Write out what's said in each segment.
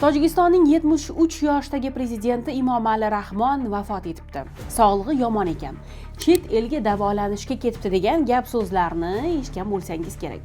Tojikistonning 73 yoshdagi prezidenti Emomali Rahmon vafot etibdi. Sog'lig'i yomon ekan. Chet elga davolanishga ketibdi degan gap so'zlarni eshitgan bo'lsangiz kerak.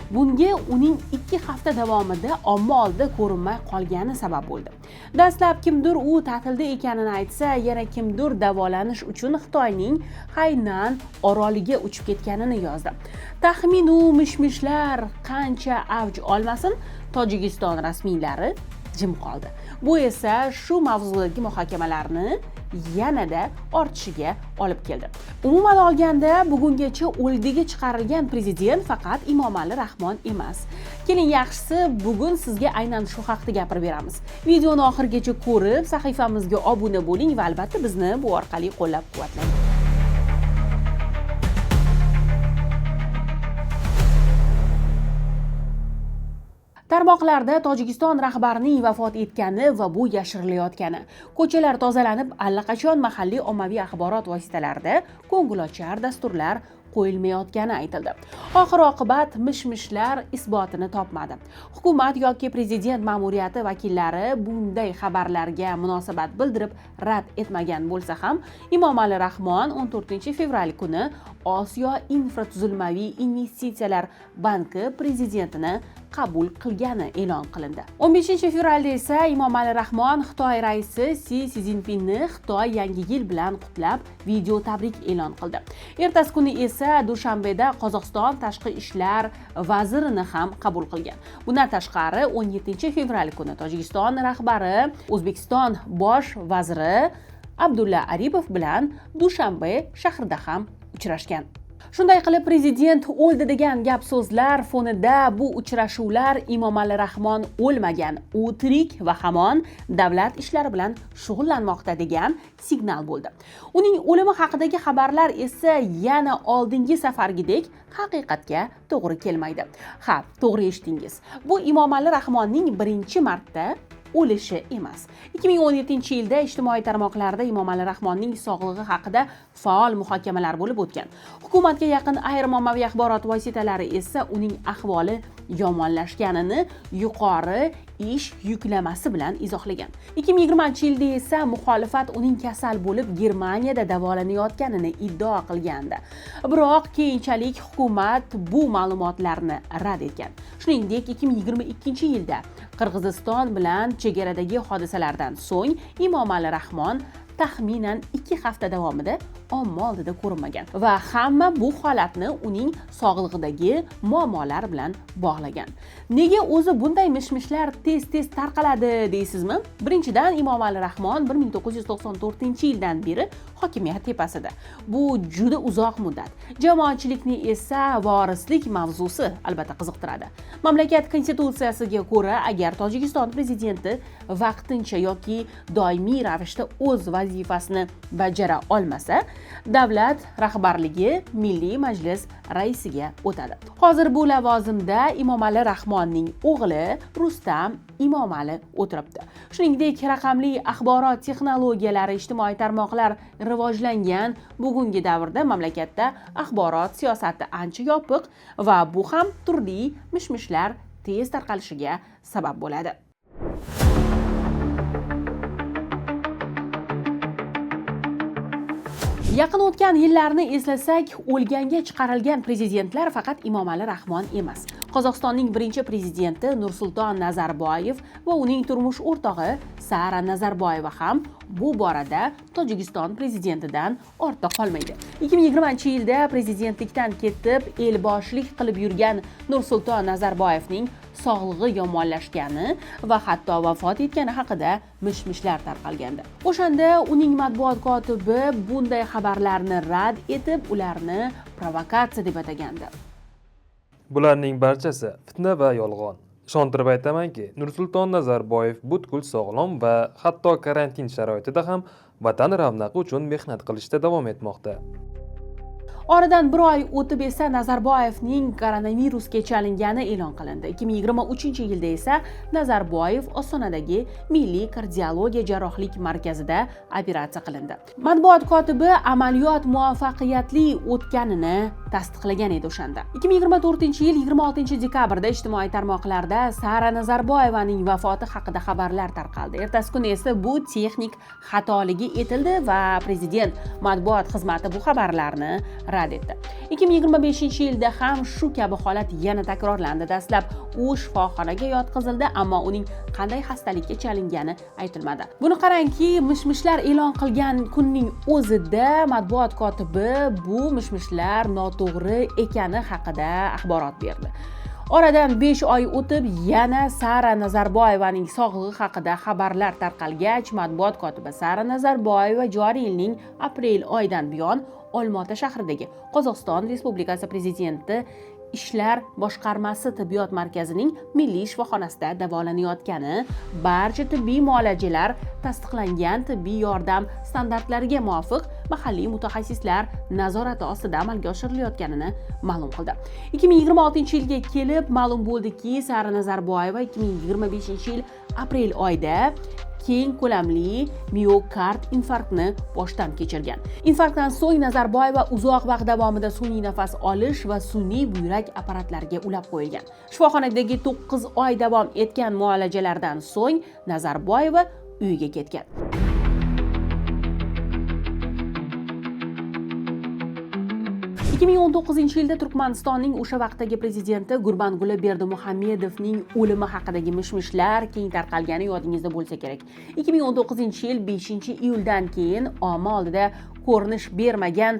Bunga uning 2 hafta davomida omma oldida ko'rinmay qolgani sabab bo'ldi. Dastlab kimdir u ta'tilda ekanini aytsa, yana kimdir davolanish uchun Xitoyning Haynan oroliga uchib ketganini yozdi. Taxminu mishmishlar qancha avj olmasin, Tojikiston rasmiylari jim qoldi. Bu esa shu mavzudagi muhokamalarni yanada ortishiga olib keldi. Umuman olganda, bugungacha o'ldiga chiqarilgan prezident faqat Emomali Rahmon emas. Keling, yaxshisi bugun sizga aynan shu haqda gapirib beramiz. Videoni oxirigacha ko'rib, sahifamizga obuna bo'ling va albatta bizni bu orqali qo'llab-quvvatlang. Tarmoqlarda Tojikiston rahbarining vafot etgani va bu yashirilayotgani, ko'chalar tozalanib, allaqachon mahalliy ommaviy axborot vositalarida ko'ngilochar dasturlar qo'yilmayotgani aytildi. Oxir-oqibat mishmishlar isbotini topmadi. Hukumat yoki prezident ma'muriyati vakillari bunday xabarlarga munosabat bildirib rad etmagan bo'lsa ham, Emomali Rahmon 14-fevral kuni Osiyo infratuzilmaviy investitsiyalar banki prezidentini qabul qilgani e'lon qilindi. 15-fevralda esa Emomali Rahmon Xitoy raisi Si Szinpinni Xitoy yangi yil bilan qutlab video tabrik e'lon qildi. Ertasi kuni esa Dushanbeda Qozog'iston tashqi ishlar vazirini ham qabul qilgan. Bundan tashqari 17-fevral kuni Tojikiston rahbari O'zbekiston bosh vaziri Abdulla Aripov bilan Dushanbe shahrida ham uchrashgan. Shunday qilib, prezident o'ldi degan gap so'zlar fonida bu uchrashuvlar Emomali Rahmon o'lmagan, u tirik va hamon davlat ishlari bilan shug'ullanmoqda degan signal bo'ldi. Uning o'limi haqidagi xabarlar esa yana oldingi safargidek haqiqatga to'g'ri kelmaydi. Ha, to'g'ri eshitdingiz. Bu Emomali Rahmonning birinchi marta o'lishi emas. 2017-yilda ijtimoiy tarmoqlarda Emomali Rahmonning sog'lig'i haqida faol muhokamalar bo'lib o'tgan. Hukumatga yaqin ayrim ommaviy axborot vositalari esa uning ahvoli yomonlashganini yuqori ish yuklamasi bilan izohlagan. 2020-yilda esa muxolifat uning kasal bo'lib Germaniyada davolanayotganini iddao qilgandi. Biroq keyinchalik hukumat bu ma'lumotlarni rad etgan. Shuningdek, 2022-yilda Qirg'iziston bilan chegaradagi hodisalardan so'ng Emomali Rahmon taxminan 2 hafta davomida omma oldida ko'rinmagan va hamma bu holatni uning sog'lig'idagi muammolar bilan bog'lagan. Nega o'zi bunday mishmishlar tez-tez tarqaladi deysizmi? Birinchidan, Emomali Rahmon 1994-yildan beri hokimiyat tepasida. Bu juda uzoq muddat. Jamoatchilikni esa vorislik mavzusi albatta qiziqtiradi. Mamlakat konstitutsiyasiga ko'ra, agar Tojikiston prezidenti vaqtincha yoki doimiy ravishda o'z vazifasini bajara olmasa, davlat rahbarligi Milliy Majlis raisiga o'tadi. Hozir bu lavozimda Emomali Rahmonning o'g'li Rustam Emomali o'tiribdi. Shuningdek, raqamli axborot texnologiyalari, ijtimoiy tarmoqlar rivojlangan bugungi davrda mamlakatda axborot siyosati ancha yopiq va bu ham turli mishmishlar tez tarqalishiga sabab bo'ladi. Yaqin o'tgan yillarni eslasak, o'lganga chiqarilgan prezidentlar faqat Emomali Rahmon emas. Qozog'istonning birinchi prezidenti Nursulton Nazarboyev va uning turmush o'rtog'i Sara Nazarboyeva ham bu borada Tojikiston prezidentidan ortda qolmaydi. 2020-yilda prezidentlikdan ketib, elboshlik qilib yurgan Nursulton Nazarboyevning sog'lig'i yomonlashgani va hatto vafot etgani haqida mishmishlar tarqalgandi. O'shanda uning matbuot kotibi bunday xabarlarni rad etib, ularni provokatsiya deb atagandi. Bularning barchasi fitna va yolg'on. Ishontirib aytamanki, Nursulton Nazarboyev butkul sog'lom va hatto karantin sharoitida ham vatan ravnaqi uchun mehnat qilishda davom etmoqda. Oradan bir oy o'tib esa Nazarboyevning koronavirusga chalingani e'lon qilindi. 2023-yilda esa Nazarboyev Ostonadagi Milliy kardiologiya jarrohlik markazida operatsiya qilindi. Matbuot kotibi amaliyot muvaffaqiyatli o'tganini tasdiqlagan edi o'shanda. 2024-yil 26-dekabrda ijtimoiy tarmoqlarda Sara Nazarboyevaning vafoti haqida xabarlar tarqaldi. Ertasi kuni esa bu texnik xatoligi etildi va prezident matbuot xizmati bu xabarlarni rad etdi. 2025-yilda ham shu kabi holat yana takrorlandi. Dastlab u shifoxonaga yotqizildi, ammo uning qanday xastalikka chalingani aytilmadi. Buni qarangki, mishmishlar e'lon qilgan kunning o'zida matbuot kotibi bu mishmishlar noto'g'ri ekani haqida axborot berdi. Oradan 5 oy o'tib yana Sara Nazarboyevaning sog'lig'i haqida xabarlar tarqalgach, matbuot kotibi Sara Nazarboyeva joriy yilning aprel oyidan buyon Olmaota shahridagi Qozog'iston Respublikasi prezidenti ishlar boshqarmasi tibbiyot markazining milliy shifoxonasida davolanayotgani, barcha tibbiy muolajalar tasdiqlangan tibbiy yordam standartlariga muvofiq mahalliy mutaxassislar nazorati ostida amalga oshirilayotganini ma'lum qildi. 2026-yilga kelib ma'lum bo'ldiki, Sara Nazarboyeva 2025-yil aprel oyida keng ko'lamli miokard infarktni boshdan kechirgan. Infarktdan so'ng Nazarboyeva uzoq vaqt davomida sun'iy nafas olish va sun'iy buyrak apparatlariga ulab qo'yilgan. Shifoxonadagi 9 oy davom etgan muolajalardan so'ng Nazarboyeva uyiga ketgan. – 2019-yilda Turkmanistonning o'sha vaqtdagi prezidenti Gurbanguli Berdimuhamedovning o'limi haqidagi mishmishlar keng tarqalgani yodingizda bo'lsa kerak. 2019-yil 5-iyuldan keyin omma oldida ko'rinish bermagan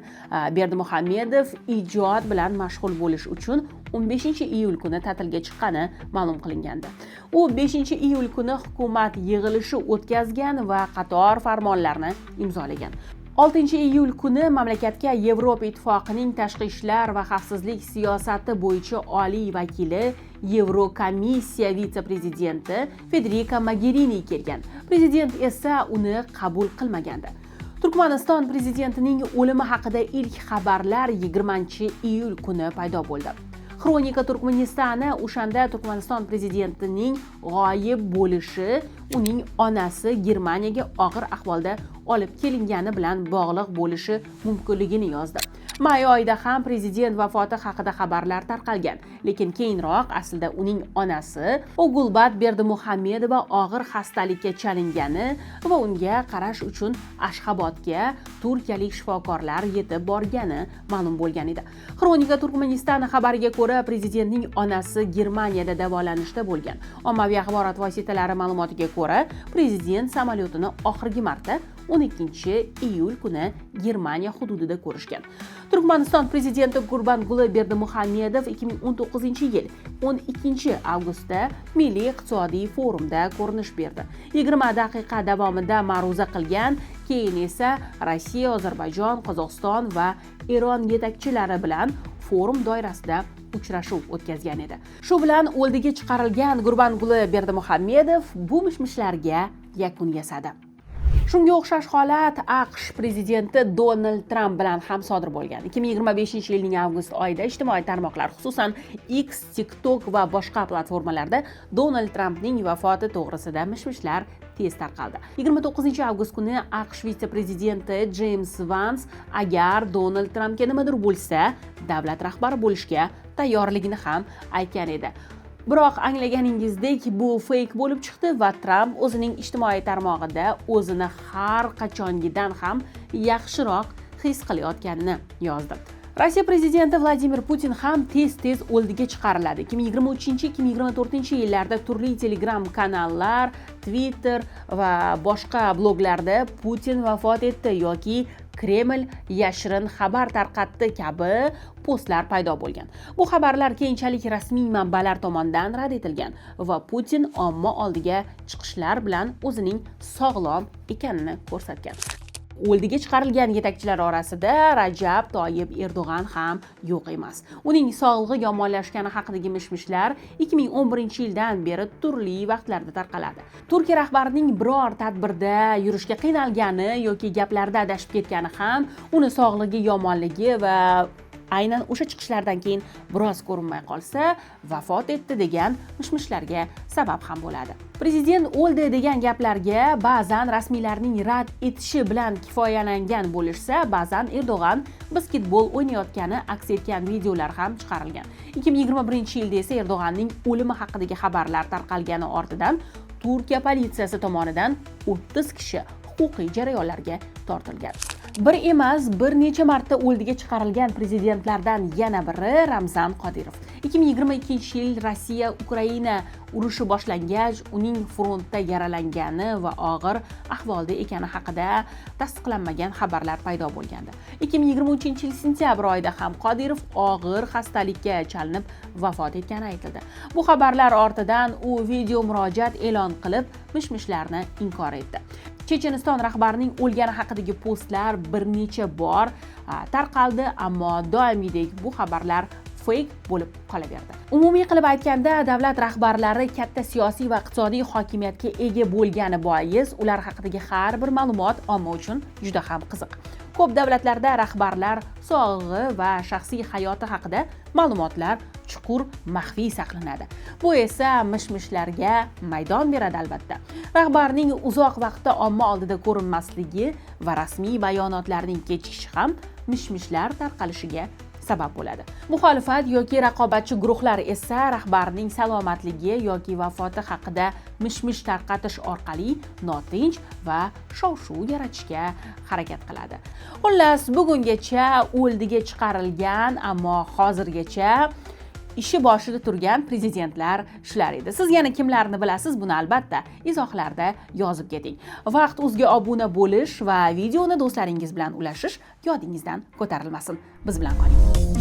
Berdimuhamedov ijod bilan mashg'ul bo'lish uchun 15-iyul kuni ta'tilga chiqqani ma'lum qilingandi. U 5-iyul kuni hukumat yig'ilishi o'tkazgan va qator farmonlarni imzolagan. 6-iyul kuni mamlakatga Yevropa Ittifoqining tashqi ishlar va xavfsizlik siyosati bo'yicha oliy vakili, Yevrokomissiya vitse-prezidenti Federica Mogherini kelgan. Prezident esa uni qabul qilmagandi. Turkmaniston prezidentining o'limi haqida ilk xabarlar 20-iyul kuni paydo bo'ldi. Xronika Turkmanistoni o'shanda Turkmaniston prezidentining g'oyib bo'lishi uning onasi Germaniyaga og'ir ahvolda olib kelingani bilan bog'liq bo'lishi mumkinligini yozdi. May oyida ham prezident vafoti haqida xabarlar tarqalgan, lekin keyinroq aslida uning onasi Ogulbat Berdimuhamedova og'ir xastalikka chalingani va unga qarash uchun Ashxabodga turkiyalik shifokorlar yetib borgani ma'lum bo'lgan edi. Xronika Turkmanistoni xabariga ko'ra, prezidentning onasi Germaniyada davolanishda bo'lgan. Ommaviy axborot vositalari ma'lumotiga ko'ra, prezident samolyotini oxirgi marta 12-iyul kuni Germaniya hududida ko'rishgan. Turkmaniston prezidenti Gurbanguli Berdimuhamedov 2019-yil 12-avgustda Milliy iqtisodiy forumda ko'rinish berdi. 20 daqiqa davomida ma'ruza qilgan, keyin esa Rossiya, Ozarbayjon, Qozog'iston va Eron yetakchilari bilan forum doirasida uchrashuv o'tkazgan edi. Shu bilan o'ldiga chiqarilgan Gurbanguli Berdimuhamedov bu mishmishlarga yakun yasadi. Shunga o'xshash holat AQSh prezidenti Donald Tramp bilan ham sodir bo'lgan. 2025-yilning avgust oyida ijtimoiy tarmoqlar, xususan X, TikTok va boshqa platformalarda Donald Trampning vafoti to'g'risida mishmishlar tez tarqaldi. 29-avgust kuni AQSh vitse-prezidenti James Vance agar Donald Trampga nimadir bo'lsa, davlat rahbari bo'lishga tayyorligini ham aytgan edi. Biroq anglaganingizdek, bu feyk bo'lib chiqdi va Tramp o'zining ijtimoiy tarmog'ida o'zini har qachongidan ham yaxshiroq his qilayotganini yozdi. Rossiya prezidenti Vladimir Putin ham tez-tez o'ldiga chiqariladi. 2023-2024-yillarda turli Telegram kanallar, Twitter va boshqa bloglarda Putin vafot etdi yoki Kreml yashirin xabar tarqatdi kabi postlar paydo bo'lgan. Bu xabarlar keyinchalik rasmiy manbalar tomonidan rad etilgan va Putin omma oldiga chiqishlar bilan o'zining sog'lom ekanini ko'rsatgan. O'ldiga chiqarilgan yetakchilar orasida Rajab Toyyib Erdo'g'an ham yo'q emas. Uning sog'lig'i yomonlashgani haqidagi mishmishlar 2011-yildan beri turli vaqtlarda tarqaladi. Turkiya rahbarining biror tadbirda yurishga qiynalgani yoki gaplarda adashib ketgani ham uni sog'lig'i yomonligi va aynan o'sha chiqishlardan keyin biroz ko'rinmay qolsa, vafot etdi degan mishmishlarga sabab ham bo'ladi. Prezident o'ldi degan gaplarga ba'zan rasmiylarning rad etishi bilan kifoyalangan bo'lishsa, ba'zan Erdo'g'an basketbol o'ynayotgani aks etgan videolar ham chiqarilgan. 2021-yilda esa Erdo'g'anning o'limi haqidagi xabarlar tarqalgani ortidan Turkiya politsiyasi tomonidan 30 kishi huquqiy jarayonlarga tortilgan. Bir emas, bir necha marta o'ldiga chiqarilgan prezidentlardan yana biri Ramzan Qodirov. 2022-yil Rossiya Ukraina urushi boshlangach, uning frontda yaralangani va og'ir ahvolda ekani haqida tasdiqlanmagan xabarlar paydo bo'lgandi. 2023-yil sentyabr oyida ham Qodirov og'ir xastalikka chalinib vafot etgani aytildi. Bu xabarlar ortidan u video murojaat e'lon qilib, mishmishlarni inkor etdi. Checheniston rahbarining o'lgani haqidagi postlar bir necha bor tarqaldi, ammo doimiydek bu xabarlar fake bo'lib qolaverdi. Umumiy qilib aytganda, davlat rahbarlari katta siyosiy va iqtisodiy hokimiyatga ega bo'lgani bois, ular haqidagi har bir ma'lumot omma uchun juda ham qiziq. Ko'p davlatlarda rahbarlar sog'lig'i va shaxsiy hayoti haqida ma'lumotlar chuqur maxfiy saqlanadi. Bu esa mishmishlarga maydon beradi albatta. Rahbarning uzoq vaqtda omma oldida ko'rinmasligi va rasmiy bayonotlarning kechikishi ham mishmishlar tarqalishiga sabab bo'ladi. Muxolifat yoki raqobatchi guruhlar esa rahbarning salomatligi yoki vafoti haqida mishmish tarqatish orqali notinch va shov-shuv yaratishga harakat qiladi. Xullas, bugungacha o'ldiga chiqarilgan, ammo hozirgacha ishi boshida turgan prezidentlar shular edi. Siz yana kimlarni bilasiz? Buni albatta izohlarda yozib keting. Vaqt.uzga obuna bo'lish va videoni do'stlaringiz bilan ulashish yodingizdan ko'tarilmasin. Biz bilan qoling.